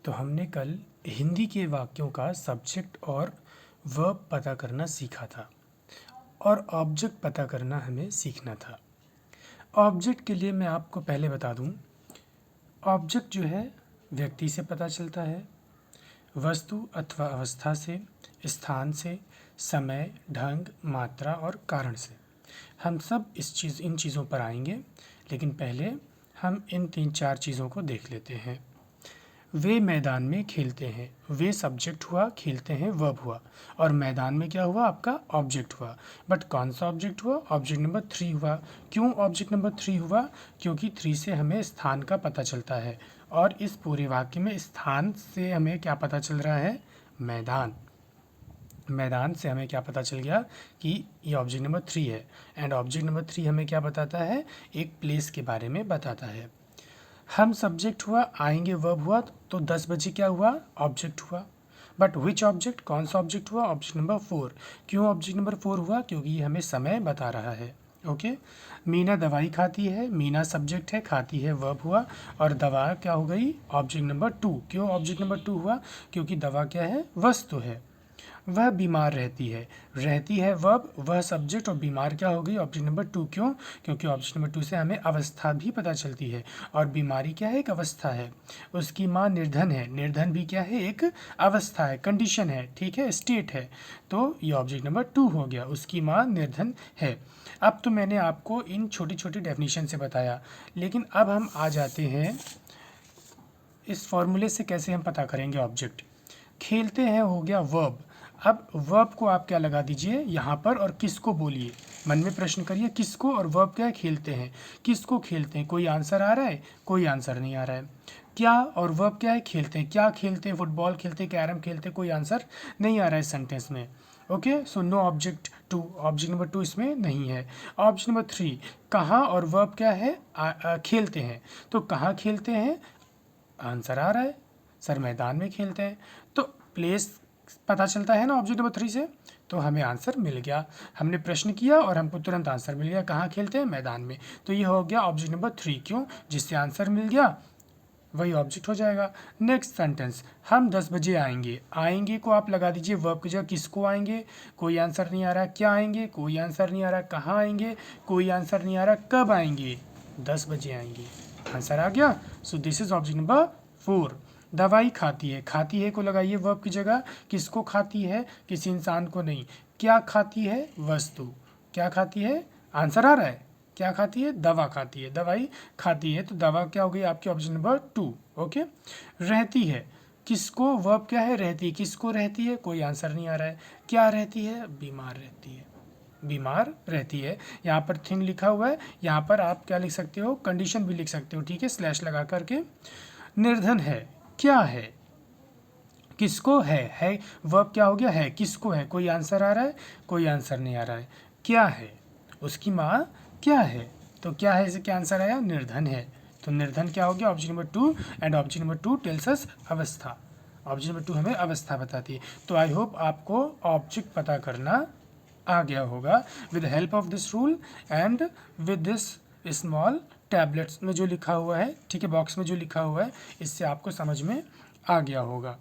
तो हमने कल हिंदी के वाक्यों का सब्जेक्ट और वर्ब पता करना सीखा था और ऑब्जेक्ट पता करना हमें सीखना था। ऑब्जेक्ट के लिए मैं आपको पहले बता दूं, ऑब्जेक्ट जो है व्यक्ति से पता चलता है, वस्तु अथवा अवस्था से, स्थान से, समय, ढंग, मात्रा और कारण से। हम सब इन चीज़ों पर आएंगे, लेकिन पहले हम इन 3-4 चीज़ों को देख लेते हैं। वे मैदान में खेलते हैं, वे सब्जेक्ट हुआ, खेलते हैं वर्ब हुआ, और मैदान में क्या हुआ, आपका ऑब्जेक्ट हुआ। बट कौन सा ऑब्जेक्ट हुआ, ऑब्जेक्ट नंबर 3 हुआ। क्यों ऑब्जेक्ट नंबर 3 हुआ, क्योंकि 3 से हमें स्थान का पता चलता है, और इस पूरे वाक्य में स्थान से हमें क्या पता चल रहा है, मैदान। मैदान से हमें क्या पता चल गया कि ये ऑब्जेक्ट नंबर 3 है। एंड ऑब्जेक्ट नंबर 3 हमें क्या बताता है, एक प्लेस के बारे में बताता है। हम सब्जेक्ट हुआ, आएंगे वर्ब हुआ, तो 10 बजे क्या हुआ, ऑब्जेक्ट हुआ। बट विच ऑब्जेक्ट, कौन सा ऑब्जेक्ट हुआ, ऑब्जेक्ट नंबर 4। क्यों ऑब्जेक्ट नंबर 4 हुआ, क्योंकि ये हमें समय बता रहा है। ओके। मीना दवाई खाती है, मीना सब्जेक्ट है, खाती है वर्ब हुआ, और दवा क्या हो गई, ऑब्जेक्ट नंबर 2। क्यों ऑब्जेक्ट नंबर 2 हुआ, क्योंकि दवा क्या है, वस्तु है। वह बीमार रहती है वर्ब, वह सब्जेक्ट, और बीमार क्या हो गई, ऑब्जेक्ट नंबर 2। क्यों, क्योंकि ऑब्जेक्ट नंबर 2 से हमें अवस्था भी पता चलती है, और बीमारी क्या है, एक अवस्था है। उसकी माँ निर्धन है, निर्धन भी क्या है, एक अवस्था है, कंडीशन है, ठीक है, स्टेट है। तो ये ऑब्जेक्ट नंबर 2 हो गया, उसकी माँ निर्धन है। अब तो मैंने आपको इन छोटी छोटी डेफिनेशन से बताया, लेकिन अब हम आ जाते हैं इस फॉर्मूले से कैसे हम पता करेंगे ऑब्जेक्ट। खेलते हैं हो गया वर्ब। अब वर्ब को आप क्या लगा दीजिए यहाँ पर, और किसको बोलिए, मन में प्रश्न करिए किसको, और वर्ब क्या है, खेलते हैं। किसको खेलते हैं, कोई आंसर आ रहा है, कोई आंसर नहीं आ रहा है। क्या और वर्ब क्या है, खेलते हैं। क्या खेलते हैं, फुटबॉल खेलते हैं, कैरम खेलते हैं, कोई आंसर नहीं आ रहा है सेंटेंस में। Okay, so no object 2, object number 2 इसमें नहीं है। ऑब्जेक्ट नंबर 3, कहाँ और वर्ब क्या है, खेलते हैं। तो कहाँ खेलते हैं, आंसर आ रहा है, सर मैदान में खेलते हैं। तो प्लेस पता चलता है ना ऑब्जेक्ट नंबर 3 से, तो हमें आंसर मिल गया। हमने प्रश्न किया और हमको तुरंत आंसर मिल गया, कहाँ खेलते हैं, मैदान में। तो ये हो गया ऑब्जेक्ट नंबर 3। क्यों, जिससे आंसर मिल गया वही ऑब्जेक्ट हो जाएगा। नेक्स्ट सेंटेंस, हम 10 बजे आएंगे। आएंगे को आप लगा दीजिए वर्ब की जगह, किसको आएंगे, कोई आंसर नहीं आ रहा। क्या आएंगे, कोई आंसर नहीं आ रहा। कहाँ आएंगे, कोई आंसर नहीं आ रहा। कब आएंगे, 10 बजे आएंगे। आंसर आ गया। So this is object number 4। दवाई खाती है, खाती है को लगाइए वर्ब की जगह, किसको खाती है, किसी इंसान को नहीं। क्या खाती है, वस्तु। क्या खाती है, आंसर आ रहा है, क्या खाती है, दवा खाती है, दवाई खाती है। तो दवा क्या हो गई आपकी, ऑप्शन नंबर 2। ओके। रहती है, किसको, वर्ब क्या है, रहती है, किसको रहती है, कोई आंसर नहीं आ रहा है। क्या रहती है, बीमार रहती है, बीमार रहती है। यहाँ पर थिंग लिखा हुआ है, यहाँ पर आप क्या लिख सकते हो, कंडीशन भी लिख सकते हो, ठीक है, स्लैश लगा करके। निर्धन है, क्या है, किसको है वर्ब क्या हो गया, है, किसको है, कोई आंसर आ रहा है, कोई आंसर नहीं आ रहा है। क्या है, उसकी माँ क्या है। तो क्या है, इसे क्या आंसर आया, निर्धन है। तो निर्धन क्या हो गया, option number 2। And option number 2 tells us अवस्था। ऑप्शन नंबर 2 हमें अवस्था बताती है। तो आई होप आपको ऑब्जेक्ट पता करना आ गया होगा with help of this rule and with this small tablets में जो लिखा हुआ है, ठीक है, बॉक्स में जो लिखा हुआ है, इससे आपको समझ में आ गया होगा।